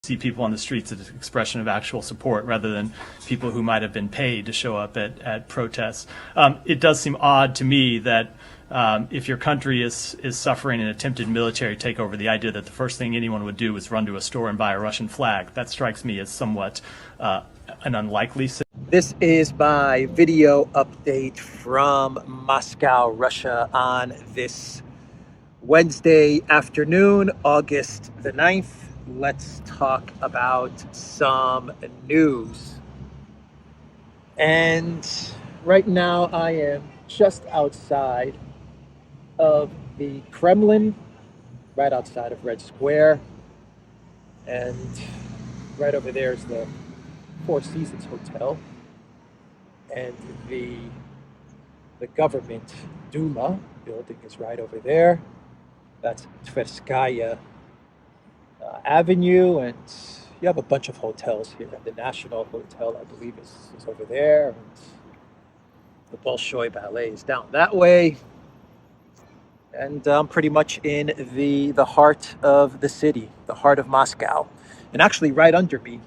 see people on the streets as an expression of actual support rather than people who might have been paid to show up at protests. It does seem odd to me that if your country is suffering an attempted military takeover, the idea that the first thing anyone would do is run to a store and buy a Russian flag, that strikes me as somewhat an unlikely scenario. This is my video update from Moscow, Russia on this Wednesday afternoon, August the 9th. Let's talk about some news. And right now I am just outside of the Kremlin, right outside of Red Square. And right over there is the Four Seasons Hotel. And the government Duma building is right over there. That's Tverskaya Avenue, and you have a bunch of hotels here. The National Hotel, I believe, is over there, and the Bolshoi Ballet is down that way. And I'm pretty much in the heart of the city, the heart of Moscow. And actually right under me,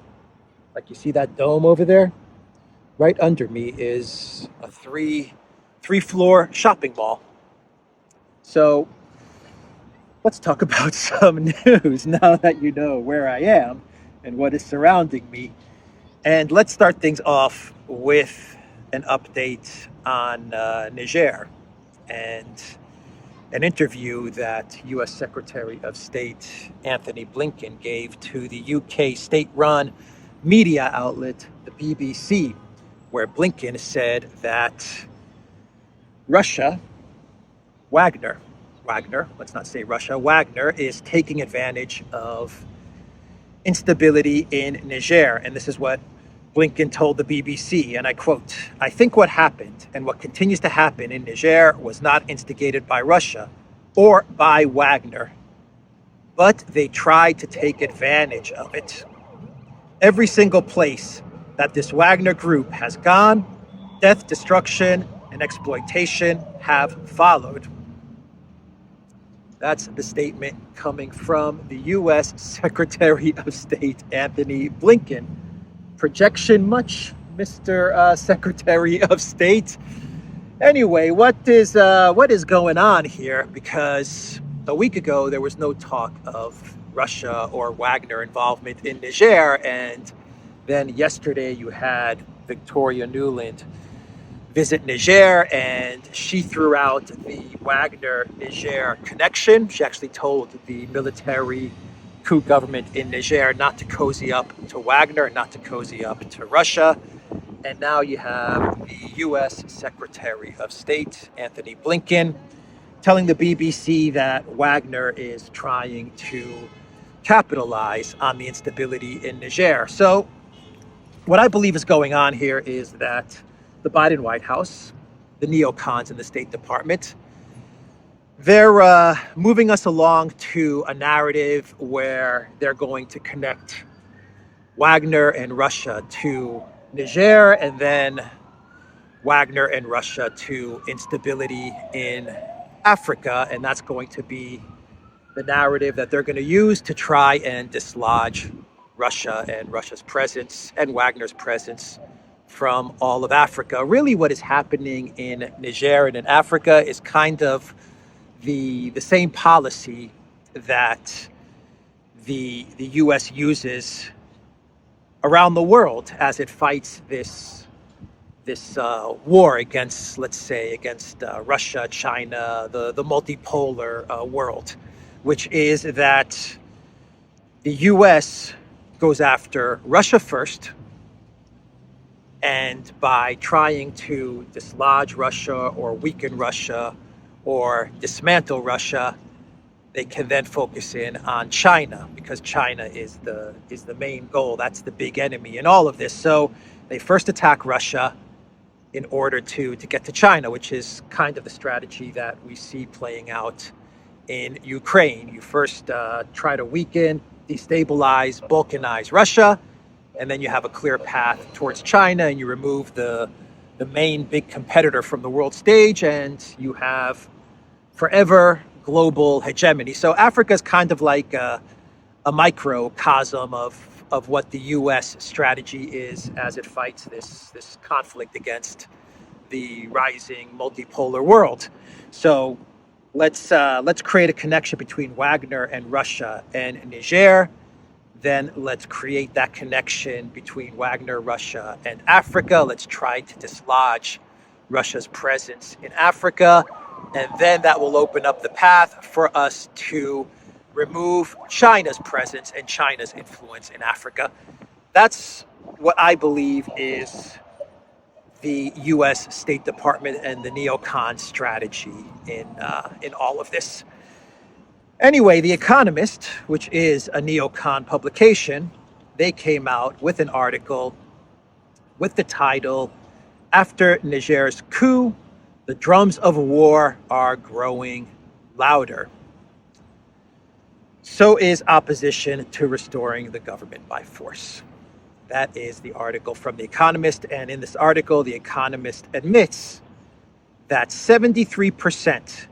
like you see that dome over there, right under me is a three-floor shopping mall. So let's talk about some news now that you know where I am and what is surrounding me. And let's start things off with an update on Niger and an interview that U.S. Secretary of State Anthony Blinken gave to the UK state-run media outlet, the BBC, where Blinken said that Russia, Wagner, let's not say Russia, Wagner is taking advantage of instability in Niger. And this is what Blinken told the BBC, and I quote, "I think what happened and what continues to happen in Niger was not instigated by Russia or by Wagner, but they tried to take advantage of it. Every single place that this Wagner group has gone, death, destruction, and exploitation have followed." That's the statement coming from the U.S. Secretary of State Anthony Blinken. Projection much, Mr. Secretary of State? Anyway, what is going on here? Because a week ago there was no talk of Russia or Wagner involvement in Niger, and then yesterday you had Victoria Nuland visit Niger, and she threw out the Wagner-Niger connection. She actually told the military coup government in Niger not to cozy up to Wagner, not to cozy up to Russia. And now you have the U.S. Secretary of State, Anthony Blinken, telling the BBC that Wagner is trying to capitalize on the instability in Niger. So what I believe is going on here is that the Biden White House, the neocons in the State Department, they're moving us along to a narrative where they're going to connect Wagner and Russia to Niger, and then Wagner and Russia to instability in Africa. And that's going to be the narrative that they're going to use to try and dislodge Russia and Russia's presence and Wagner's presence from all of Africa. Really what is happening in Niger and in Africa is kind of the same policy that the U.S. uses around the world as it fights this war against, let's say, against Russia, China, the multipolar world, which is that the U.S. goes after Russia first, and by trying to dislodge Russia or weaken Russia or dismantle Russia, they can then focus in on China, because China is the main goal. That's the big enemy in all of this. So they first attack Russia in order to get to China, which is kind of the strategy that we see playing out in Ukraine. You first try to weaken, destabilize, balkanize Russia, and then you have a clear path towards China, and you remove the main big competitor from the world stage, and you have forever global hegemony. So Africa is kind of like a a microcosm of what the U.S. strategy is as it fights this conflict against the rising multipolar world. So let's create a connection between Wagner and Russia and Niger. Then let's create that connection between Wagner, Russia, and Africa. Let's try to dislodge Russia's presence in Africa. And then that will open up the path for us to remove China's presence and China's influence in Africa. That's what I believe is the U.S. State Department and the neocon strategy in all of this. Anyway, The Economist, which is a neocon publication, they came out with an article with the title, "After Niger's coup, the drums of war are growing louder. So is opposition to restoring the government by force." That is the article from The Economist. And in this article, The Economist admits that 73%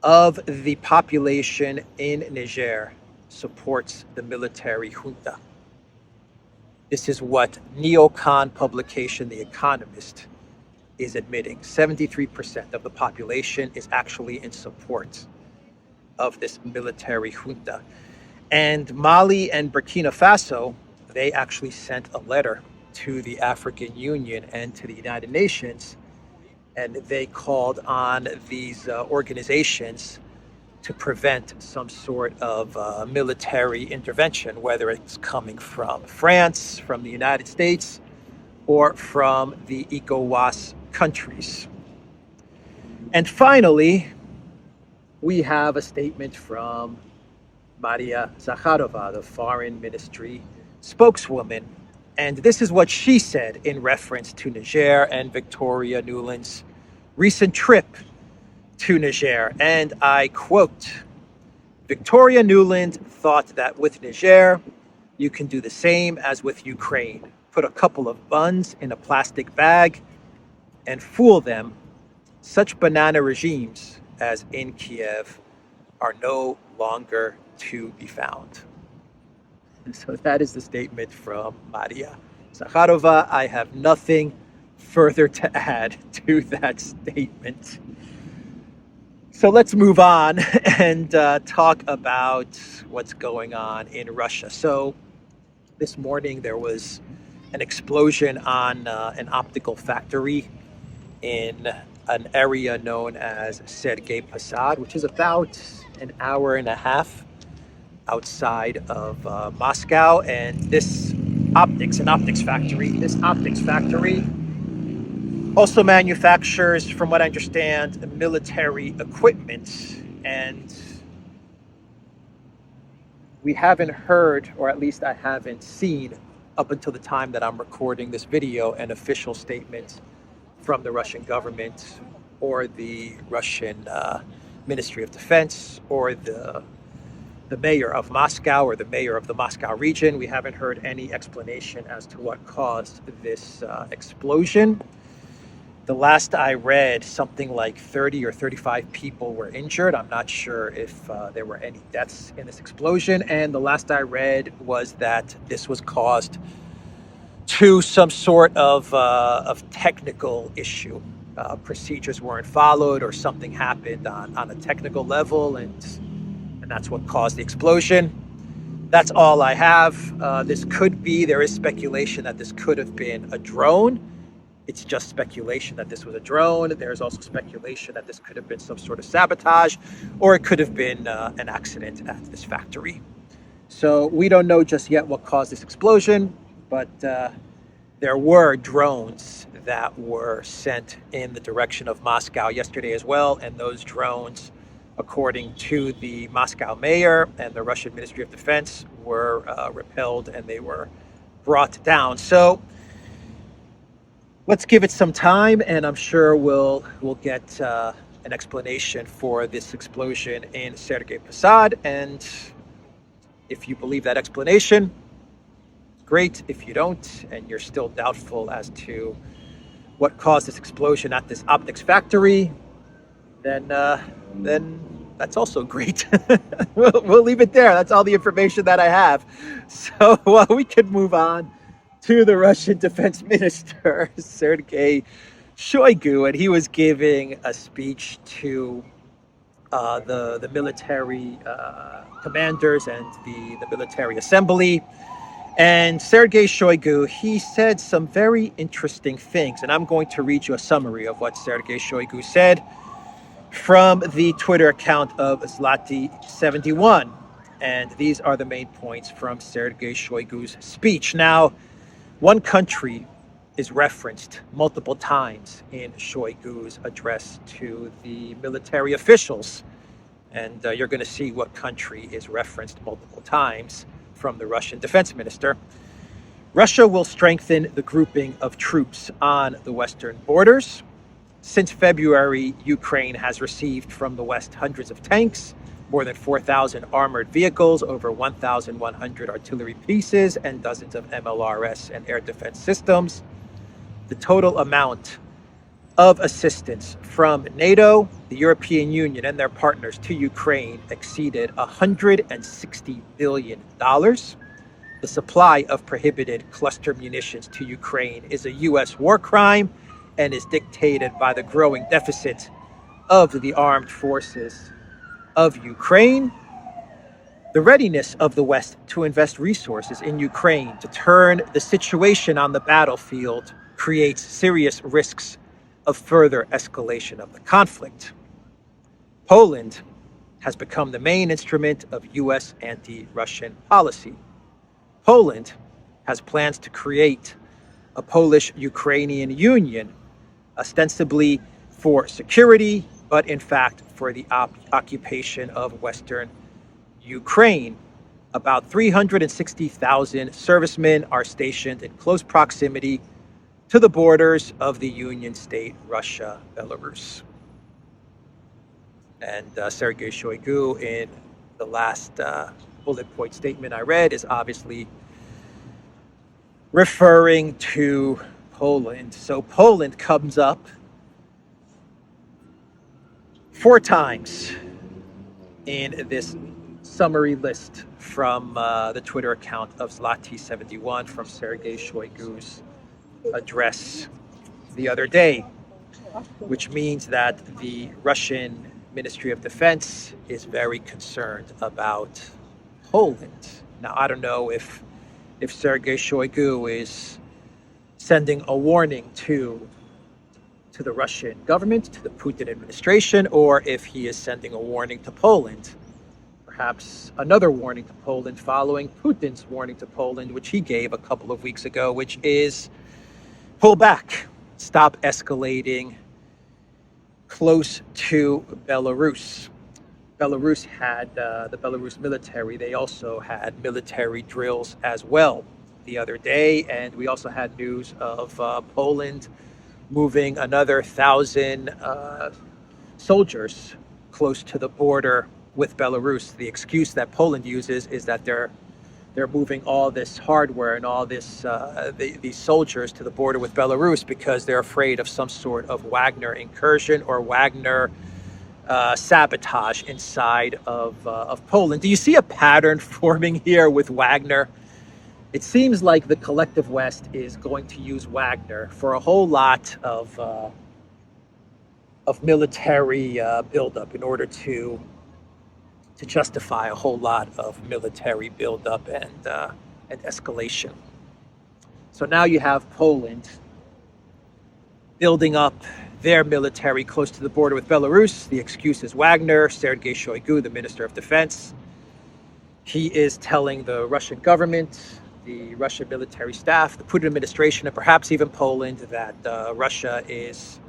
of the population in Niger supports the military junta. This is what neocon publication The Economist is admitting. 73% of the population is actually in support of this military junta. And Mali and Burkina Faso, they actually sent a letter to the African Union and to the United Nations, and they called on these organizations to prevent some sort of military intervention, whether it's coming from France, from the United States, or from the ECOWAS countries. And finally, we have a statement from Maria Zakharova, the Foreign Ministry spokeswoman. And this is what she said in reference to Niger and Victoria Nuland's recent trip to Niger. And I quote, "Victoria Nuland thought that with Niger, you can do the same as with Ukraine. Put a couple of buns in a plastic bag and fool them. Such banana regimes as in Kiev are no longer to be found." And so that is the statement from Maria Zakharova. I have nothing further to add to that statement. So let's move on and talk about what's going on in Russia. So this morning there was an explosion on an optical factory in an area known as Sergei Posad, which is about an hour and a half outside of Moscow. And this optics factory also manufactures, from what I understand, military equipment. And we haven't heard, or at least I haven't seen up until the time that I'm recording this video, an official statement from the Russian government or the Russian Ministry of Defense or the mayor of Moscow or the mayor of the Moscow region. We haven't heard any explanation as to what caused this explosion. The last I read, something like 30 or 35 people were injured. I'm not sure if there were any deaths in this explosion. And the last I read was that this was caused to some sort of technical issue. Procedures weren't followed or something happened on a technical level, and that's what caused the explosion. That's all I have. There is speculation that this could have been a drone. It's just speculation that this was a drone. There's also speculation that this could have been some sort of sabotage, or it could have been an accident at this factory. So we don't know just yet what caused this explosion, but there were drones that were sent in the direction of Moscow yesterday as well, and those drones, according to the Moscow mayor and the Russian Ministry of Defense, were repelled and they were brought down. So let's give it some time, and I'm sure we'll get an explanation for this explosion in Sergei Posad. And if you believe that explanation, great. If you don't, and you're still doubtful as to what caused this explosion at this optics factory, then that's also great. We'll leave it there. That's all the information that I have. So we can move on to the Russian defense minister, Sergei Shoigu, and he was giving a speech to the military commanders and the military assembly. And Sergei Shoigu, he said some very interesting things, and I'm going to read you a summary of what Sergei Shoigu said from the Twitter account of Zlati71. And these are the main points from Sergei Shoigu's speech. Now, one country is referenced multiple times in Shoigu's address to the military officials. And you're going to see what country is referenced multiple times from the Russian defense minister. Russia will strengthen the grouping of troops on the western borders. Since February, Ukraine has received from the West hundreds of tanks, more than 4,000 armored vehicles, over 1,100 artillery pieces, and dozens of MLRS and air defense systems. The total amount of assistance from NATO, the European Union, and their partners to Ukraine exceeded $160 billion. The supply of prohibited cluster munitions to Ukraine is a U.S. war crime and is dictated by the growing deficit of the armed forces of Ukraine. The readiness of the West to invest resources in Ukraine to turn the situation on the battlefield creates serious risks of further escalation of the conflict. Poland has become the main instrument of U.S. anti-Russian policy. Poland has plans to create a Polish-Ukrainian union, ostensibly for security, but in fact for the occupation of Western Ukraine. About 360,000 servicemen are stationed in close proximity to the borders of the Union state, Russia, Belarus. And Sergei Shoigu, in the last bullet point statement I read, is obviously referring to Poland. So Poland comes up 4 times in this summary list from the Twitter account of Zlati71 from Sergei Shoigu's address the other day, which means that the Russian Ministry of Defense is very concerned about Poland. Now, I don't know if Sergei Shoigu is sending a warning to the Russian government, to the Putin administration, or if he is sending a warning to Poland. Perhaps another warning to Poland following Putin's warning to Poland, which he gave a couple of weeks ago, which is pull back, stop escalating close to Belarus. Belarus had the Belarus military. They also had military drills as well the other day. And we also had news of Poland moving another 1,000 soldiers close to the border with Belarus. The excuse that Poland uses is that they're moving all this hardware and all this these soldiers to the border with Belarus because they're afraid of some sort of Wagner incursion or Wagner sabotage inside of Poland. Do you see a pattern forming here with Wagner? It seems like the collective West is going to use Wagner for a whole lot of military buildup in order to justify a whole lot of military buildup and escalation. So now you have Poland building up their military close to the border with Belarus. The excuse is Wagner. Sergei Shoigu, the Minister of Defense, he is telling the Russian government, the Russian military staff, the Putin administration, and perhaps even Poland that Russia is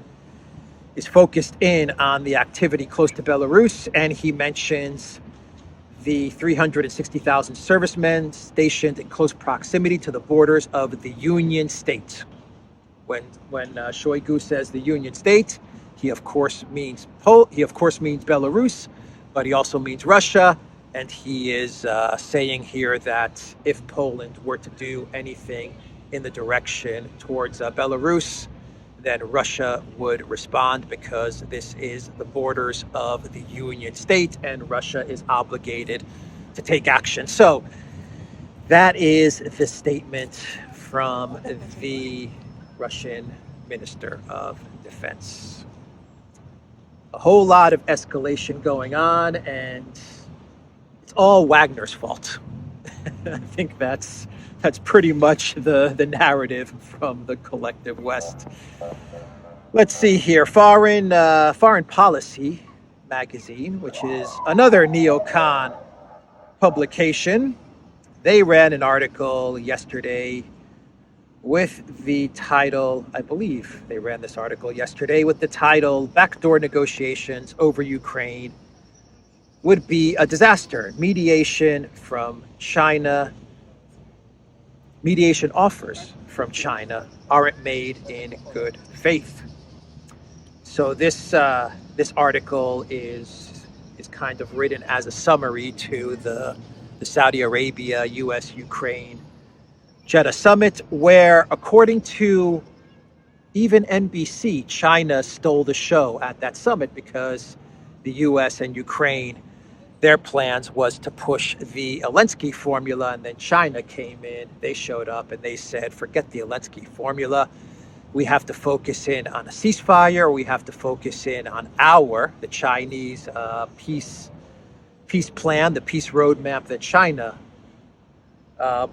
focused in on the activity close to Belarus. And he mentions the 360,000 servicemen stationed in close proximity to the borders of the Union state. When Shoigu says the Union state, he of course means Belarus, but he also means Russia. And he is saying here that if Poland were to do anything in the direction towards Belarus, then Russia would respond, because this is the borders of the Union State and Russia is obligated to take action. So that is the statement from the Russian Minister of Defense. A whole lot of escalation going on, and it's all Wagner's fault. I think that's pretty much the narrative from the collective West. Let's see here. Foreign Policy magazine, which is another neocon publication, they ran an article yesterday with the title, I believe they ran this article yesterday with the title, "Backdoor Negotiations Over Ukraine Would Be a Disaster. Mediation offers from China aren't made in good faith." So this article is kind of written as a summary to the Saudi Arabia, U.S., Ukraine Jeddah summit, where, according to even NBC, China stole the show at that summit, because the U.S. and Ukraine, their plans was to push the Zelensky formula, and then China came in, they showed up, and they said, forget the Zelensky formula. We have to focus in on a ceasefire. We have to focus in on the Chinese peace plan, the peace roadmap that China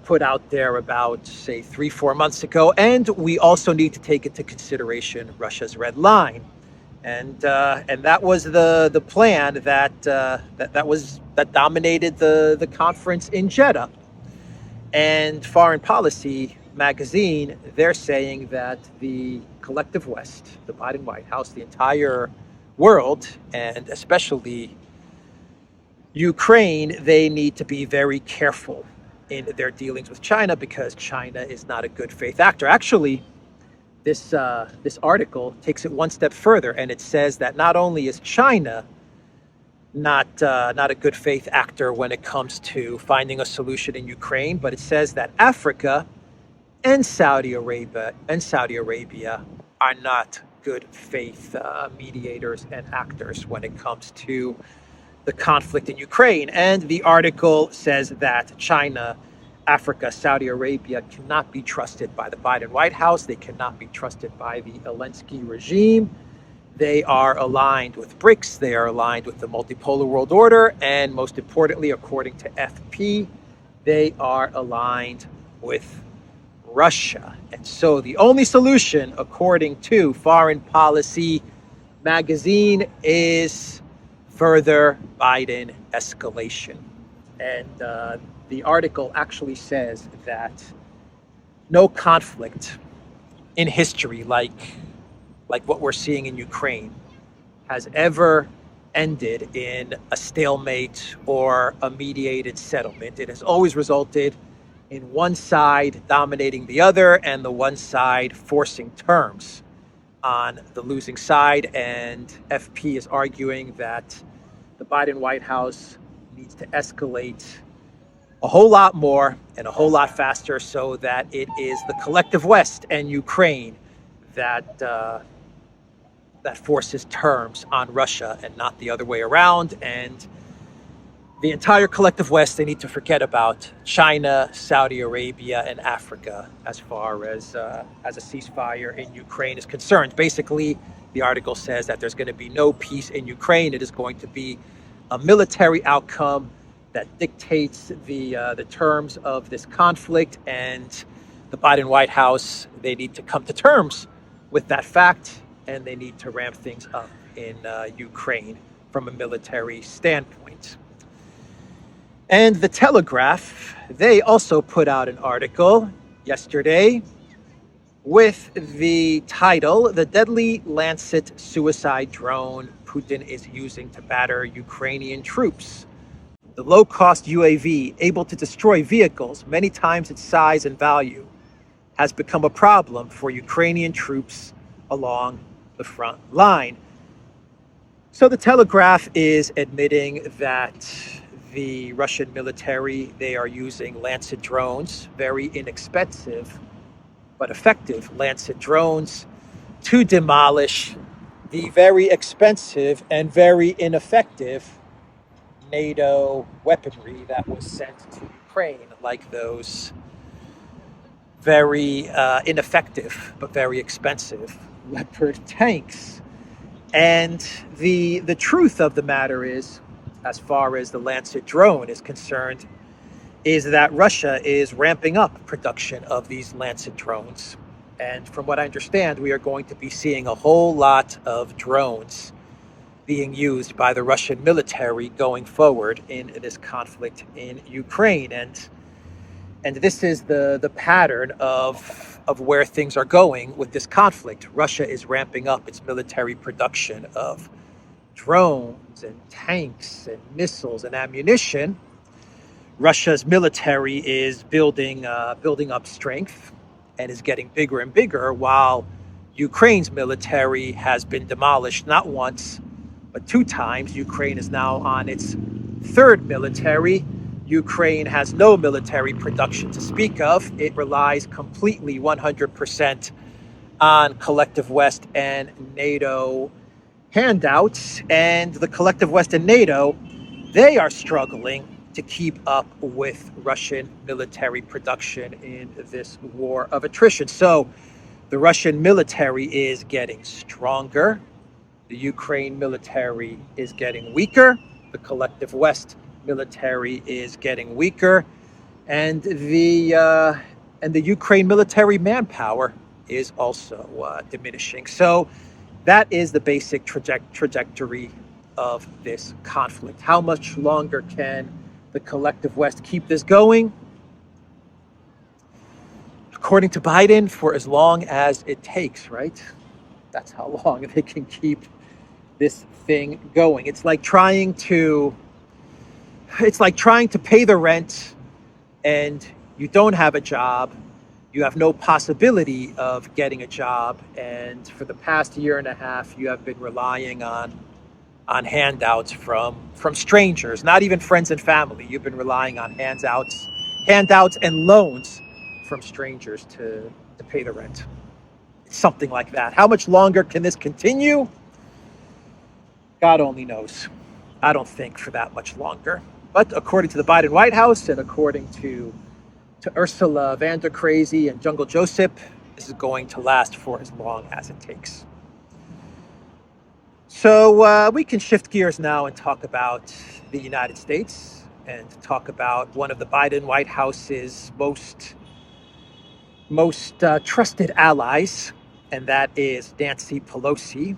put out there about, say, 3-4 months ago. And we also need to take into consideration Russia's red line. And that was the plan that dominated the conference in Jeddah. And Foreign Policy magazine, they're saying that the collective West, the Biden White House, the entire world, and especially Ukraine, they need to be very careful in their dealings with China, because China is not a good faith actor. Actually, this article takes it one step further, and it says that not only is China not a good faith actor when it comes to finding a solution in Ukraine, but it says that Africa and Saudi Arabia are not good faith mediators and actors when it comes to the conflict in Ukraine. And the article says that China, Africa, Saudi Arabia cannot be trusted by the Biden White House. They cannot be trusted by the Zelensky regime. They are aligned with BRICS. They are aligned with the multipolar world order. And most importantly, according to FP, they are aligned with Russia. And so the only solution, according to Foreign Policy magazine, is further Biden escalation. And the article actually says that no conflict in history, like what we're seeing in Ukraine, has ever ended in a stalemate or a mediated settlement. It has always resulted in one side dominating the other, and the one side forcing terms on the losing side. And FP is arguing that the Biden White House needs to escalate a whole lot more and a whole lot faster, so that it is the collective West and Ukraine that forces terms on Russia, and not the other way around. And the entire collective West, they need to forget about China, Saudi Arabia, and Africa as far as a ceasefire in Ukraine is concerned. Basically, the article says that there's going to be no peace in Ukraine. It is going to be a military outcome that dictates the terms of this conflict. And the Biden White House, they need to come to terms with that fact, and they need to ramp things up in Ukraine from a military standpoint. And the Telegraph, they also put out an article yesterday with the title, "The Deadly Lancet Suicide Drone Putin is Using to Batter Ukrainian Troops. The low-cost UAV, able to destroy vehicles many times its size and value, has become a problem for Ukrainian troops along the front line." So the Telegraph is admitting that the Russian military, they are using Lancet drones, very inexpensive but effective Lancet drones, to demolish the very expensive and very ineffective NATO weaponry that was sent to Ukraine, like those very ineffective but very expensive Leopard tanks. And the truth of the matter is, as far as the Lancet drone is concerned, is that Russia is ramping up production of these Lancet drones. And from what I understand, we are going to be seeing a whole lot of drones being used by the Russian military going forward in this conflict in Ukraine. And this is the pattern of where things are going with this conflict. Russia is ramping up its military production of drones and tanks and missiles and ammunition. Russia's military is building up strength and is getting bigger and bigger, while Ukraine's military has been demolished not once, but 2 times. Ukraine is now on its 3rd military. Ukraine has no military production to speak of. It relies completely 100% on Collective West and NATO handouts. And the Collective West and NATO, they are struggling to keep up with Russian military production in this war of attrition. So the Russian military is getting stronger. The Ukraine military is getting weaker. The Collective West military is getting weaker. And the Ukraine military manpower is also diminishing. So that is the basic trajectory of this conflict. How much longer can the Collective West keep this going? According to Biden, for as long as it takes, right? That's how long they can keep this thing going. It's like trying to pay the rent and you don't have a job. You have no possibility of getting a job. And for the past 1.5 years, you have been relying on handouts from strangers, not even friends and family. You've been relying on handouts and loans from strangers to pay the rent. It's something like that. How much longer can this continue? God only knows. I don't think for that much longer. But according to the Biden White House and according to Ursula von der Crazy and Jungle Joseph, this is going to last for as long as it takes. So we can shift gears now and talk about the United States and talk about one of the Biden White House's most trusted allies, and that is Nancy Pelosi.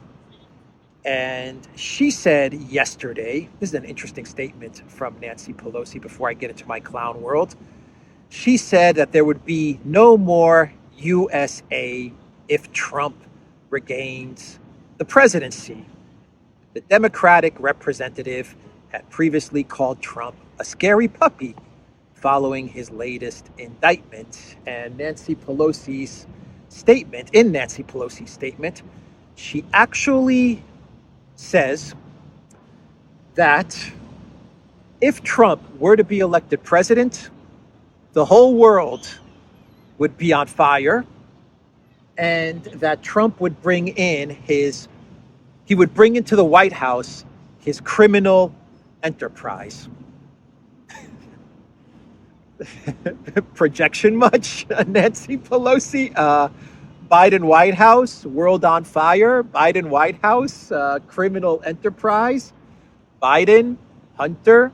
And she said yesterday, this is an interesting statement from Nancy Pelosi before I get into my clown world. She said that there would be no more USA if Trump regains the presidency. The Democratic representative had previously called Trump a scary puppy following his latest indictment. And in Nancy Pelosi's statement, she actually says that if Trump were to be elected president, the whole world would be on fire, and that Trump would bring into the White House his criminal enterprise. Projection much, Nancy Pelosi? Biden White House, world on fire. Biden White House, criminal enterprise. Biden, Hunter,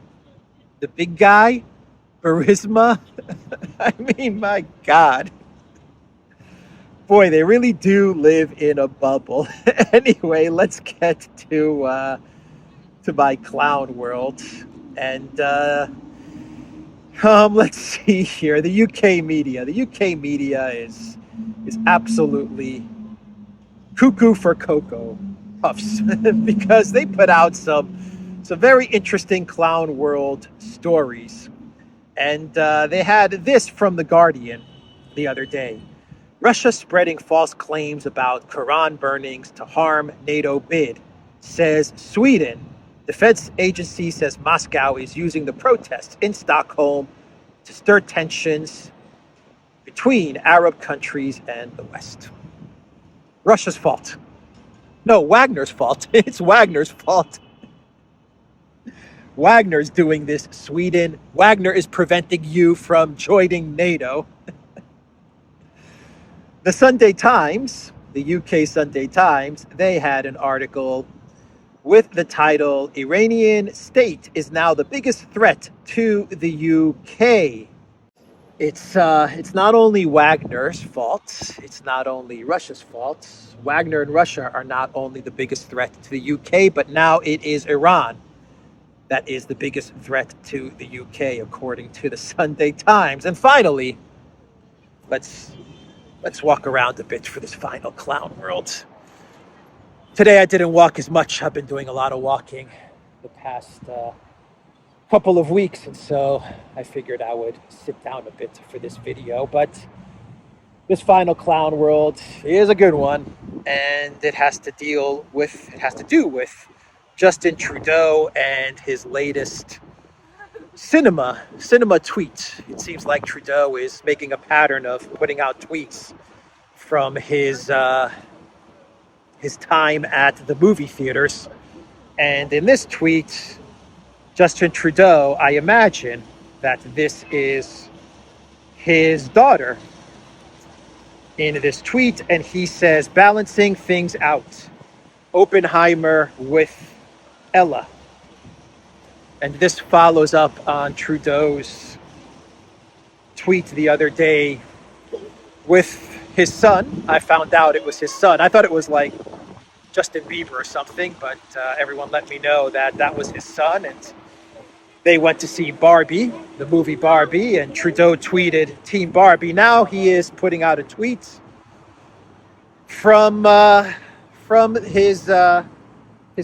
the big guy, Burisma. I mean, my God. Boy, they really do live in a bubble. Anyway, let's get to my clown world. And let's see here. The UK media. The UK media is absolutely cuckoo for Cocoa Puffs because they put out some very interesting clown world stories. And they had this from The Guardian the other day. Russia spreading false claims about Quran burnings to harm NATO bid, says Sweden. Defense agency says Moscow is using the protests in Stockholm to stir tensions between Arab countries and the West. Russia's fault. No, Wagner's fault. It's Wagner's fault. Wagner's doing this, Sweden. Wagner is preventing you from joining NATO. The Sunday Times, the UK Sunday Times, they had an article with the title, Iranian state is now the biggest threat to the UK. It's not only Wagner's fault, it's not only Russia's fault. Wagner and Russia are not only the biggest threat to the UK, but now it is Iran that is the biggest threat to the UK, according to the Sunday Times. And finally, let's walk around a bit for this final clown world. Today I didn't walk as much. I've been doing a lot of walking the past couple of weeks, and so I figured I would sit down a bit for this video. But this final clown world is a good one, and it has to do with Justin Trudeau and his latest cinema tweet. It seems like Trudeau is making a pattern of putting out tweets from his time at the movie theaters. And in this tweet, Justin Trudeau, I imagine that this is his daughter in this tweet, and he says, balancing things out, Oppenheimer with Ella. And this follows up on Trudeau's tweet the other day with his son. I found out it was his son. I thought it was like Justin Bieber or something, but everyone let me know that that was his son. And they went to see Barbie, the movie Barbie, and Trudeau tweeted Team Barbie. Now he is putting out a tweet from his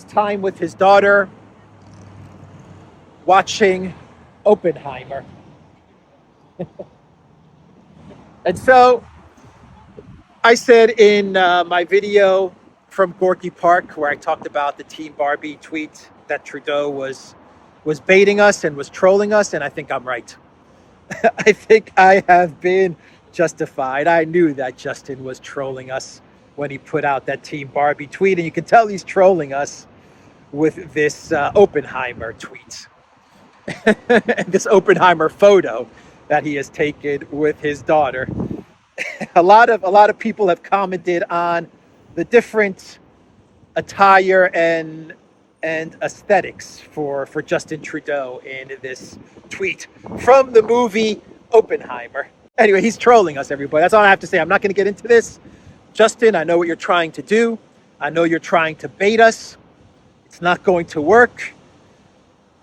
time with his daughter watching Oppenheimer. And so I said in my video from Gorky Park, where I talked about the Team Barbie tweet, that Trudeau was baiting us and was trolling us, and I think I'm right. I think I have been justified. I knew that Justin was trolling us when he put out that Team Barbie tweet, and you can tell he's trolling us with this Oppenheimer tweet. And this Oppenheimer photo that he has taken with his daughter. A lot of people have commented on the different attire and aesthetics for Justin Trudeau in this tweet from the movie Oppenheimer. Anyway, he's trolling us, everybody. That's all I have to say. I'm not going to get into this. Justin, I know what you're trying to do. I know you're trying to bait us. It's not going to work.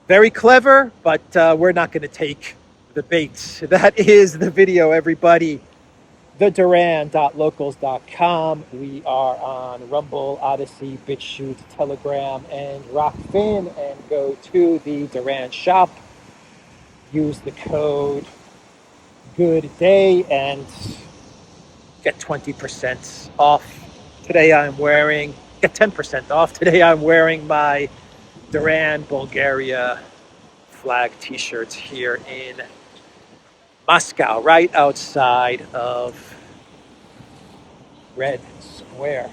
Very clever, but we're not going to take the bait. That is the video, everybody. TheDuran.locals.com. We are on Rumble, Odyssey, BitChute, Telegram, and Rockfin. And go to the Duran shop. Use the code GOODDAY and get 20% off. Today I'm wearing, get 10% off. Today I'm wearing my Duran, Bulgaria flag t-shirts here in Moscow, right outside of Red Square.